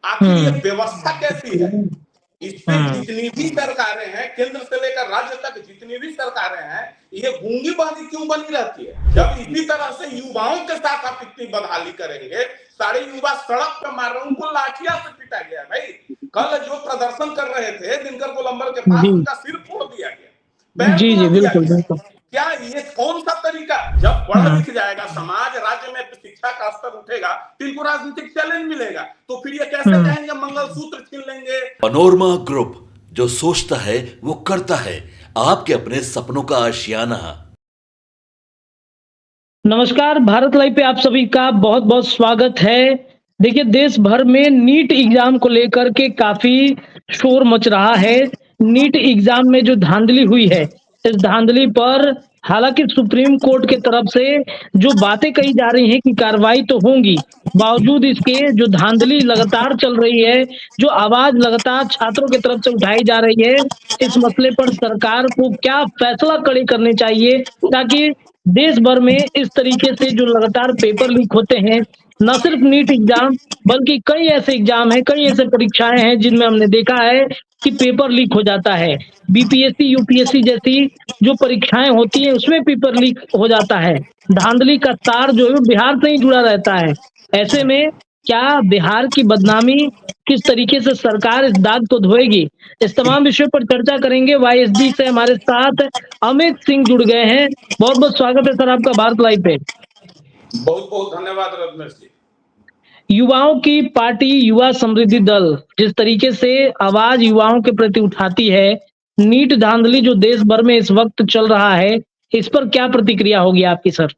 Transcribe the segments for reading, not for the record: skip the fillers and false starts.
आखिर ये हम्म व्यवस्था कैसी है? इस पे हम्म जितनी भी सरकारें हैं, केंद्र से लेकर राज्य तक जितनी भी सरकारें हैं, ये गूंगी बहरी क्यों बनी रहती है? जब इसी तरह से युवाओं के साथ आप इतनी बदहाली करेंगे, सारे युवा सड़क पे मार रहे हैं, उनको लाठियां से पीटा गया भाई। कल जो प्रदर्शन कर रहे थे दिनकर गोलंबर के पास, जी उनका सिर फोड़ दिया गया, पैर जी तोड़ जी दिया बिल्कुल गया। बिल्कुल। क्या ये कौन सा तरीका? जब पढ़ हम्म लिख जाएगा समाज, राज्य में शिक्षा का स्तर उठेगा, तो इनको राजनीतिक चैलेंज मिलेगा, तो फिर ये कैसे हम्म कहेंगे मंगलसूत्र छीन लेंगे? पनोरमा ग्रुप, जो सोचता है वो करता है। आपके अपने सपनों का आशियाना। नमस्कार, भारत लाइव पे आप सभी का बहुत बहुत स्वागत है। देखिए, देश भर में नीट एग्जाम को लेकर के काफी शोर मच रहा है। नीट एग्जाम में जो धांधली हुई है, इस धांधली पर हालांकि सुप्रीम कोर्ट के तरफ से जो बातें कही जा रही हैं कि कार्रवाई तो होंगी, बावजूद इसके जो धांधली लगातार चल रही है, जो आवाज लगातार छात्रों की तरफ से उठाई जा रही है, इस मसले पर सरकार को क्या फैसला कड़े करने चाहिए ताकि देश भर में इस तरीके से जो लगातार पेपर लीक होते हैं, न सिर्फ नीट एग्जाम बल्कि कई ऐसे एग्जाम हैं, कई ऐसे परीक्षाएं हैं जिनमें हमने देखा है कि पेपर लीक हो जाता है। बीपीएससी, यूपीएससी जैसी जो परीक्षाएं होती हैं उसमें पेपर लीक हो जाता है। धांधली का तार जो है बिहार से ही जुड़ा रहता है। ऐसे में क्या बिहार की बदनामी किस तरीके से सरकार इस दाग को धोएगी, इस तमाम विषयों पर चर्चा करेंगे। वाईएसडी से हमारे साथ अमित सिंह जुड़ गए हैं। बहुत बहुत स्वागत है सर आपका भारत लाइव पे। बहुत बहुत धन्यवाद रत्नेश जी। युवाओं की पार्टी युवा समृद्धि दल जिस तरीके से आवाज युवाओं के प्रति उठाती है, नीट धांधली जो देश भर में इस वक्त चल रहा है, इस पर क्या प्रतिक्रिया होगी आपकी सर?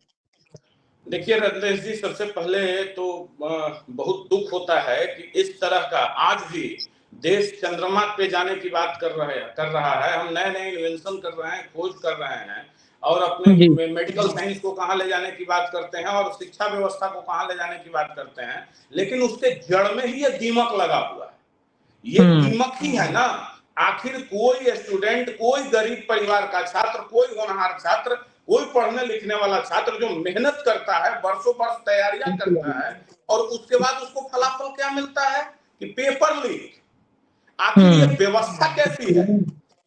देखिए रत्नेश जी, सबसे पहले तो बहुत दुख होता है कि इस तरह का आज भी देश चंद्रमा पे जाने की बात कर रहा है। हम नए नए इन्वेंशन कर रहे हैं, खोज कर रहे हैं, और जी। अपने मेडिकल साइंस को कहाँ ले जाने की बात करते हैं, और शिक्षा व्यवस्था को कहाँ ले जाने की बात करते हैं, लेकिन उसके जड़ में ही ये दीमक लगा हुआ है। ये हम्म दीमक ही है ना। आखिर कोई स्टूडेंट, कोई गरीब परिवार का छात्र, कोई होनहार छात्र, कोई पढ़ने लिखने वाला छात्र जो मेहनत करता है, बरसों बरस तैयारियां करता है, और उसके बाद उसको फलाफल क्या मिलता है कि पेपर लीक। आखिर ये हम्म व्यवस्था कैसी है?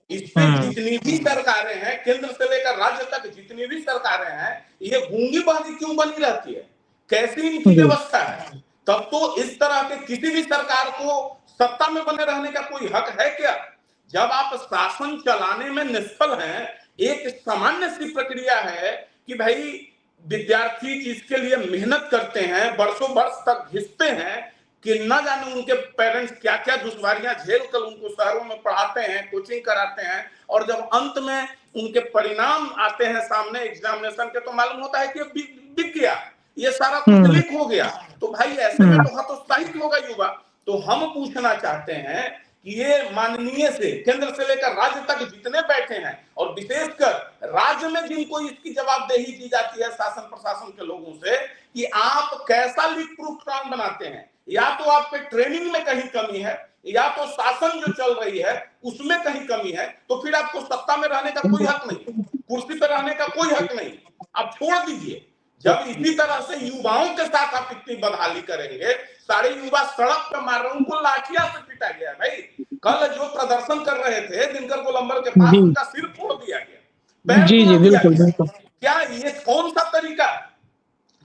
इस पे हम्म जितनी भी सरकारें हैं, केंद्र से लेकर राज्य तक जितनी भी सरकारें हैं, ये गूंगी बहरी क्यों बनी रहती है? कैसी इनकी जी। व्यवस्था है? तब तो इस तरह के किसी भी सरकार को सत्ता में बने रहने का कोई हक है क्या? जब आप शासन चलाने में निष्फल हैं, एक सामान्य सी प्रक्रिया है कि भाई विद्यार्थी जिसके लिए मेहनत करते हैं, बरसों बरस तक घिसते हैं, कि न जाने उनके पेरेंट्स क्या क्या दुश्वारियां झेल कर उनको शहरों में पढ़ाते हैं, कोचिंग कराते हैं, और जब अंत में उनके परिणाम आते हैं सामने एग्जामिनेशन के, तो मालूम होता है कि बिक गया, ये सारा कुछ हम्म लीक हो गया। तो भाई ऐसे में हम्म तो हतोत्साहित होगा युवा। तो हम पूछना चाहते हैं कि ये माननीय से केंद्र से लेकर राज्य तक जितने बैठे हैं, और विशेषकर राज्य में जिनको इसकी जवाबदेही दी जाती है शासन प्रशासन के लोगों से, कि आप कैसा लीक प्रूफ प्लान बनाते हैं। या तो आप पे ट्रेनिंग में कहीं कमी है, या तो शासन जो चल रही है उसमें कहीं कमी है, तो फिर आपको सत्ता में रहने का कोई हक नहीं, कुर्सी पर रहने का कोई हक नहीं। आप छोड़ दीजिए। जब इसी तरह से युवाओं के साथ आप इतनी बदहाली करेंगे, सारे युवा सड़क पे मार रहे हैं, उनको लाठियां से पीटा गया भाई। कल जो प्रदर्शन कर रहे थे दिनकर गोलंबर के पास, जी उनका सिर फोड़ दिया गया, पैर जी तोड़ जी दिया बिल्कुल गया। बिल्कुल। क्या ये कौन सा तरीका?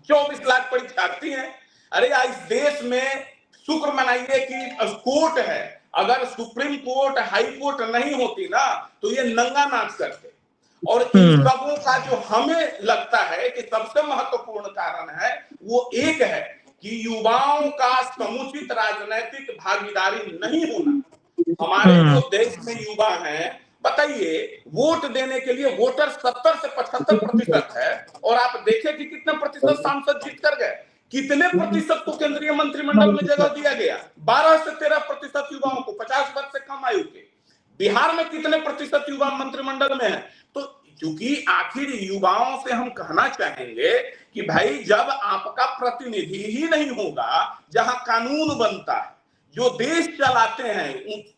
24 लाख परीक्षार्थी हैं। अरे यार, इस देश में शुक्र मनाइए कि कोर्ट है। अगर सुप्रीम कोर्ट, हाई कोर्ट नहीं होती ना, तो ये नंगा नाच करते। और इन हम्म सबों का जो हमें लगता है कि सबसे महत्वपूर्ण कारण है, वो एक है कि युवाओं का समुचित राजनीतिक भागीदारी नहीं होना। हमारे हम्म जो देश में युवा हैं, बताइए, वोट देने के लिए वोटर 70 से 75% है, और आप देखें कि कितने प्रतिशत सांसद जीत कर गए, कितने प्रतिशत को केंद्रीय मंत्रिमंडल में जगह दिया गया। 12 से 13% युवाओं को, 50 वर्ष से कम आयु के। बिहार में कितने प्रतिशत युवा मंत्रिमंडल में है? तो क्योंकि आखिर युवाओं से हम कहना चाहेंगे कि भाई, जब आपका प्रतिनिधि ही नहीं होगा, जहां कानून बनता है, जो देश चलाते हैं,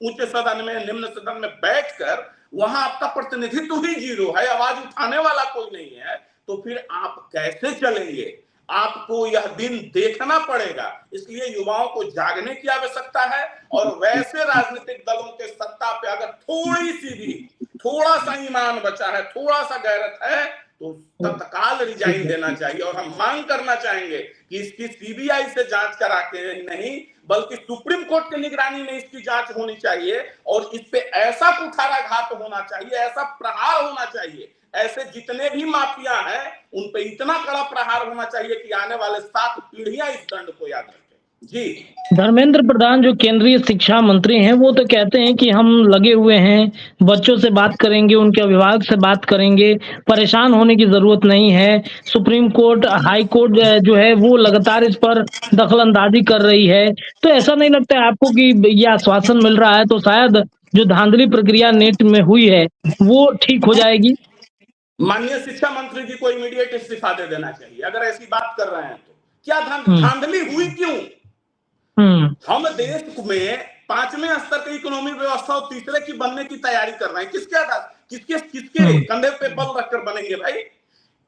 उच्च सदन में, निम्न सदन में बैठकर, वहां आपका प्रतिनिधित्व ही जीरो है, आवाज उठाने वाला कोई नहीं है, तो फिर आप कैसे चलेंगे? आपको यह दिन देखना पड़ेगा। इसलिए युवाओं को जागने की आवश्यकता है और वैसे राजनीतिक दलों के सत्ता पे अगर थोड़ी सी भी थोड़ा सा ईमान बचा है, थोड़ा सा गैरत है, तो तत्काल रिजाइन देना चाहिए। और हम मांग करना चाहेंगे कि इसकी सीबीआई से जांच करा के नहीं बल्कि सुप्रीम कोर्ट की निगरानी में इसकी जांच होनी चाहिए और इस पे ऐसा कुठाराघात होना चाहिए, ऐसा प्रहार होना चाहिए, ऐसे जितने भी माफिया हैं उन पे इतना कड़ा प्रहार होना चाहिए कि आने वाले 7 पीढ़ियां इस दंड को याद रखें। जी धर्मेंद्र प्रधान जो केंद्रीय शिक्षा मंत्री हैं वो तो कहते हैं कि हम लगे हुए हैं, बच्चों से बात करेंगे, उनके अभिभावक से बात करेंगे, परेशान होने की जरूरत नहीं है। सुप्रीम कोर्ट, हाई कोर्ट जो है वो लगातार इस पर दखलंदाजी कर रही है। तो ऐसा नहीं लगता है आपको कि ये आश्वासन मिल रहा है तो शायद जो धांधली प्रक्रिया नेट में हुई है वो ठीक हो जाएगी? माननीय शिक्षा मंत्री जी को इमीडिएट इस्तीफा दे देना चाहिए अगर ऐसी बात कर रहे हैं तो। क्या धांधली हुई क्यों? हम देश में 5वें स्तर की इकोनॉमी व्यवस्था और तीसरे की बनने की तैयारी कर रहे हैं। किसके आधार, किसके कंधे पे बल रखकर बनेंगे भाई?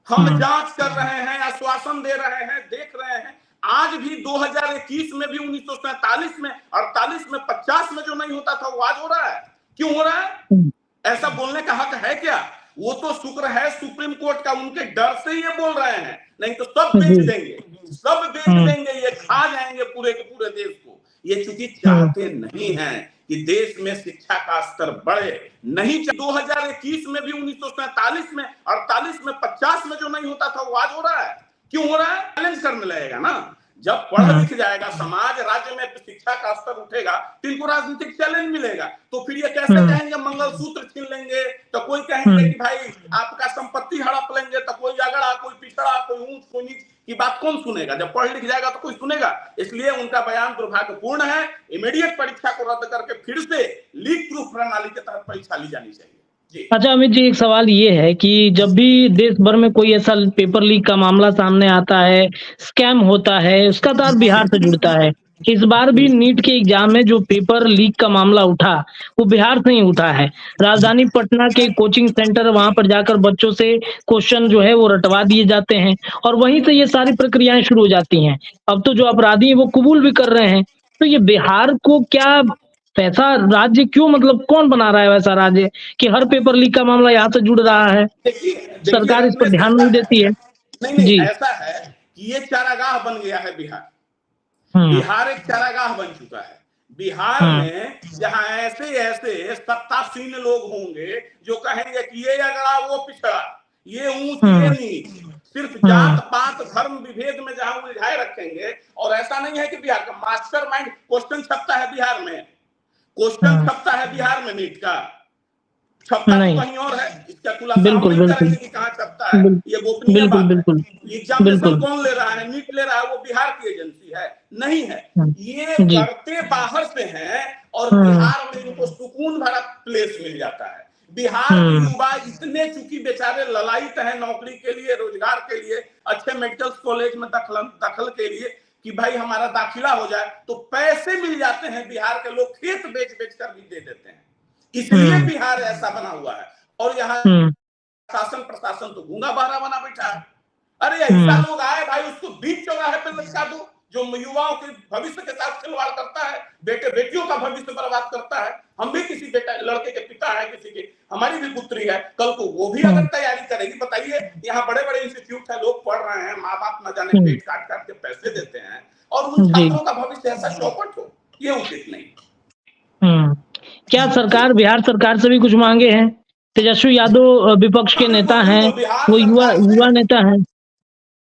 हम जांच कर रहे हैं, आश्वासन दे रहे हैं, देख रहे हैं। आज भी 2021 में भी 1947 में, 48 में, 50 में जो नहीं होता था वो आज हो रहा है। क्यों हो रहा है? ऐसा बोलने का हक है क्या? वो तो शुक्र है सुप्रीम कोर्ट का, उनके डर से ये बोल रहे हैं, नहीं तो सब बेच देंगे, सब बेच देंगे, ये खा जाएंगे पूरे के पूरे देश को। ये चूंकि चाहते नहीं हैं कि देश में शिक्षा का स्तर बढ़े, नहीं 2021 में भी 1947 में, 48 में, 50 में जो नहीं होता था वो आज हो रहा है। क्यों हो रहा है? चैलेंज करने लगेगा ना। जब पढ़ लिख जाएगा समाज, राज्य में शिक्षा का स्तर उठेगा तो इनको राजनीतिक चैलेंज मिलेगा। तो फिर ये कैसे कहेंगे मंगलसूत्र छीन लेंगे, तो कोई कहेंगे कि भाई आपका संपत्ति हड़प लेंगे, तो कोई अगड़ा, कोई पिछड़ा, कोई ऊंच, कोई नीच की बात कौन सुनेगा? जब पढ़ लिख जाएगा तो कोई सुनेगा। इसलिए उनका बयान दुर्भाग्यपूर्ण है। इमीडिएट परीक्षा को रद्द करके फिर से लीक प्रूफ प्रणाली के तहत परीक्षा ली जानी चाहिए। अच्छा अमित जी, एक सवाल ये है कि जब भी देश भर में कोई ऐसा पेपर लीक का मामला सामने आता है, स्कैम होता है, उसका तार बिहार से जुड़ता है। इस बार भी नीट के एग्जाम में जो पेपर लीक का मामला उठा वो बिहार से ही उठा है। राजधानी पटना के कोचिंग सेंटर, वहां पर जाकर बच्चों से क्वेश्चन जो है वो रटवा दिए जाते हैं और वहीं से ये सारी प्रक्रियाएं शुरू हो जाती हैं। अब तो जो अपराधी हैं वो कबूल भी कर रहे हैं। तो ये बिहार को क्या पैसा राज्य क्यों, मतलब कौन बना रहा है वैसा राज्य कि हर पेपर लीक का मामला यहाँ से जुड़ रहा है? सरकार इस पर ध्यान नहीं देती है। नहीं, जी, ऐसा है कि ये चारागाह बन गया है बिहार। बिहार एक चारागाह बन चुका है। बिहार में जहां ऐसे ऐसे सत्तासीन लोग होंगे जो कहेंगे कि ये अगड़ा, वो पिछड़ा, ये ऊंच, ये नीच, सिर्फ जात पात धर्म विभेद में जहां उलझाए रखेंगे। और ऐसा नहीं है कि बिहार का मास्टरमाइंड, क्वेश्चन छपता है बिहार में, क्वेश्चन छपता है बिहार में, नीट का छपता कहीं और है। इसका खुलासा हम नहीं करेंगे कि कहां छपता है, ये गोपनीय बात है। एग्जामिनेशन कौन ले रहा है? नीट ले रहा है, वो बिहार की एजेंसी है नहीं है। ये करते बाहर से हैं और बिहार में इनको सुकून भरा प्लेस मिल जाता है। बिहार के युवा इतने चूंकि बेचारे ललायित हैं नौकरी के लिए, रोजगार के लिए, अच्छे मेडिकल कॉलेज में दखल के लिए कि भाई हमारा दाखिला हो जाए, तो पैसे मिल जाते हैं। बिहार के लोग खेत बेच बेच कर भी दे देते हैं। इसलिए बिहार ऐसा बना हुआ है। और यहाँ शासन प्रशासन तो गूंगा बहरा बना बैठा है। अरे ऐसा लोग आए भाई, उसको बीच चौराहे पे लटका दो जो युवाओं के भविष्य के साथ खिलवाड़ करता है, बेटे बेटियों का भविष्य बर्बाद करता है। हम भी किसी बेटा लड़के के पिता है, किसी के, हमारी भी पुत्री है, कल को वो भी अगर तैयारी करेगी, बताइए यहाँ बड़े बड़े इंस्टीट्यूट है, लोग पढ़ रहे हैं, माँ बाप न जाने पेट काट काट के पैसे देते हैं और उन छात्रों का भविष्य ऐसा चौपट हो, ये उचित नहीं। क्या सरकार, बिहार सरकार से भी कुछ मांगे हैं? तेजस्वी यादव विपक्ष के नेता हैं, वो युवा नेता हैं।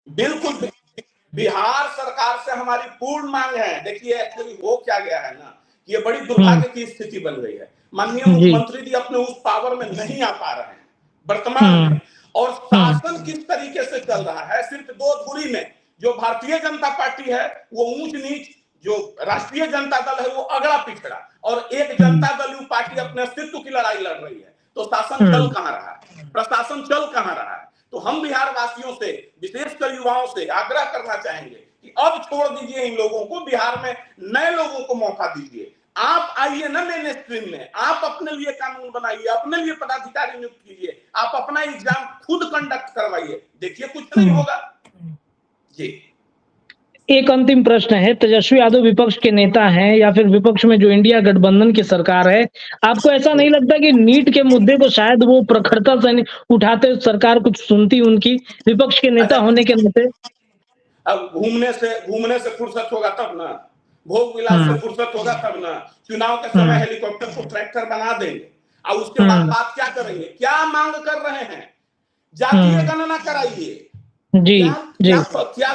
बिल्कुल, बिहार सरकार से हमारी पूर्ण मांग है। देखिए एक्चुअली हो क्या गया है ना, ये बड़ी दुर्भाग्य की स्थिति बन गई है। माननीय मुख्यमंत्री जी अपने उस पावर में नहीं आ पा रहे हैं वर्तमान में, और शासन किस तरीके से चल रहा है, सिर्फ दो धुरी में, जो भारतीय जनता पार्टी है वो ऊंच नीच, जो राष्ट्रीय जनता दल है वो अगड़ा पिछड़ा, और एक जनता दल पार्टी अपने अस्तित्व की लड़ाई लड़ रही है। तो शासन चल कहां रहा है, प्रशासन चल कहां रहा है? तो हम बिहार वासियों से, विशेषकर युवाओं से आग्रह करना चाहेंगे कि अब छोड़ दीजिए इन लोगों को, बिहार में नए लोगों को मौका दीजिए। आप आइए ना मेन स्ट्रीम में, आप अपने लिए कानून बनाइए, अपने लिए पदाधिकारी नियुक्त कीजिए, आप अपना एग्जाम खुद कंडक्ट करवाइए, देखिए कुछ नहीं होगा। जी एक अंतिम प्रश्न है, तेजस्वी यादव विपक्ष के नेता हैं या फिर विपक्ष में जो इंडिया गठबंधन की सरकार है, आपको ऐसा नहीं लगता कि नीट के मुद्दे को शायद वो प्रखरता से नहीं उठाते, सरकार कुछ सुनती उनकी, विपक्ष के नेता होने के नाते? अब घूमने से फुर्सत होगा तब ना, भोग विलास से फुर्सत होगा तब ना। चुनाव के समय हेलीकॉप्टर को ट्रैक्टर बना देंगे और उसके बाद बात क्या करेंगे? क्या मांग कर रहे हैं? जातीय गणना कराइए। जी जी क्या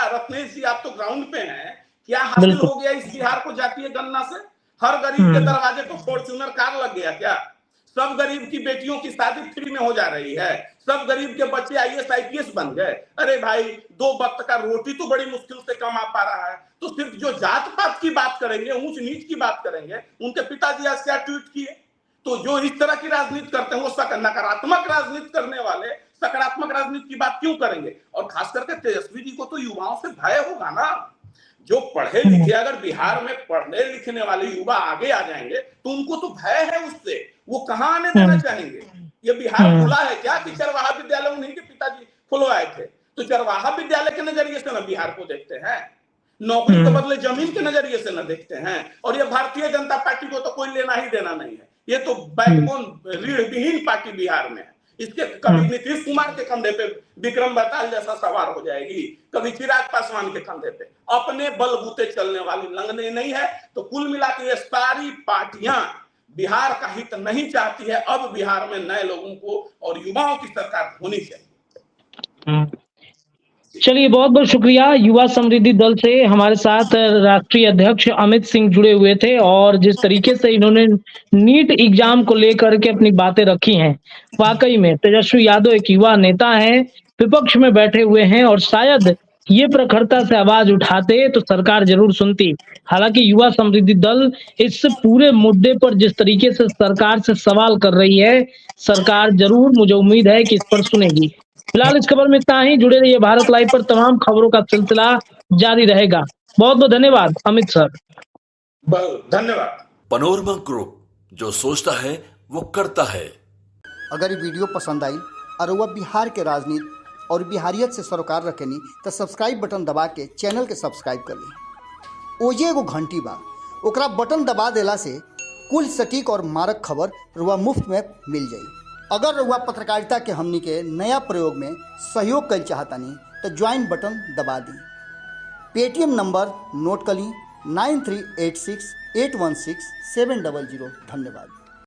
रत्नेश जी, आप तो ग्राउंड पे हैं, क्या हासिल हो गया इस बिहार को जातीय गणना से? हर गरीब के दरवाजे पर फॉर्च्यूनर कार लग गया क्या? सब गरीब की बेटियों की शादी फ्री में हो जा रही है, सब गरीब के बच्चे आईएएस आईपीएस बन गए। अरे भाई, 2 वक्त का रोटी तो बड़ी मुश्किल से कमा पा रहा है, तो सिर्फ जो जात पात की बात करेंगे, ऊंच नीच की बात करेंगे। उनके पिताजी आज क्या ट्वीट किए? तो जो इस तरह की राजनीति करते हैं, वो नकारात्मक राजनीति करने वाले सकारात्मक राजनीति की बात क्यों करेंगे? और खास करके तेजस्वी जी को तो युवाओं से भय होगा ना। जो पढ़े लिखे, अगर बिहार में पढ़ने लिखने वाले युवा आगे आ जाएंगे तो उनको तो भय है उससे, वो कहां आने देना चाहेंगे? ये बिहार खुला है क्या कि चरवाहा विद्यालय उन्हीं के पिताजी खुलवाए थे? तो चरवाहा विद्यालय के नजरिए से ना बिहार को देखते हैं, नौकरी के बदले जमीन के नजरिए से ना देखते हैं। और ये भारतीय जनता पार्टी को तो कोई लेना ही देना नहीं है, ये तो बैकबोन रीढ़ विहीन पार्टी बिहार में है। इसके कभी नीतीश कुमार के कंधे पे विक्रम बेताल जैसा सवार हो जाएगी, कभी चिराग पासवान के कंधे पे। अपने बलबूते चलने वाली लंगने नहीं है। तो कुल मिलाकर ये सारी पार्टियां बिहार का हित नहीं चाहती है। अब बिहार में नए लोगों को और युवाओं की सरकार होनी चाहिए। चलिए, बहुत बहुत शुक्रिया। युवा समृद्धि दल से हमारे साथ राष्ट्रीय अध्यक्ष अमित सिंह जुड़े हुए थे और जिस तरीके से इन्होंने नीट एग्जाम को लेकर के अपनी बातें रखी हैं, वाकई में तेजस्वी यादव एक युवा नेता हैं, विपक्ष में बैठे हुए हैं और शायद ये प्रखरता से आवाज उठाते तो सरकार जरूर सुनती। हालांकि युवा समृद्धि दल इस पूरे मुद्दे पर जिस तरीके से सरकार से सवाल कर रही है, सरकार जरूर, मुझे उम्मीद है कि इस पर सुनेगी। फिलहाल इस खबर में इतना ही। जुड़े रहिए भारत लाइव पर, तमाम खबरों का सिलसिला जारी रहेगा। बहुत बहुत धन्यवाद अमित सर। बहुत धन्यवाद। पनोरमा ग्रुप, जो सोचता है वो करता है। अगर ये वीडियो पसंद आई और वह बिहार के राजनीति और बिहारियत से सरोकार रखेनी तो सब्सक्राइब बटन दबा के चैनल के सब्सक्राइब कर ली। ओजे एगो घंटी बा, ओकरा बटन दबा देला से कुल सटीक और मारक खबर रुआ मुफ्त में मिल जाई। अगर रुआ पत्रकारिता के हमनी के नया प्रयोग में सहयोग कर चाहतानी तो ज्वाइन बटन दबा दी। पेटीएम नंबर नोट कर ली 9386816700। धन्यवाद।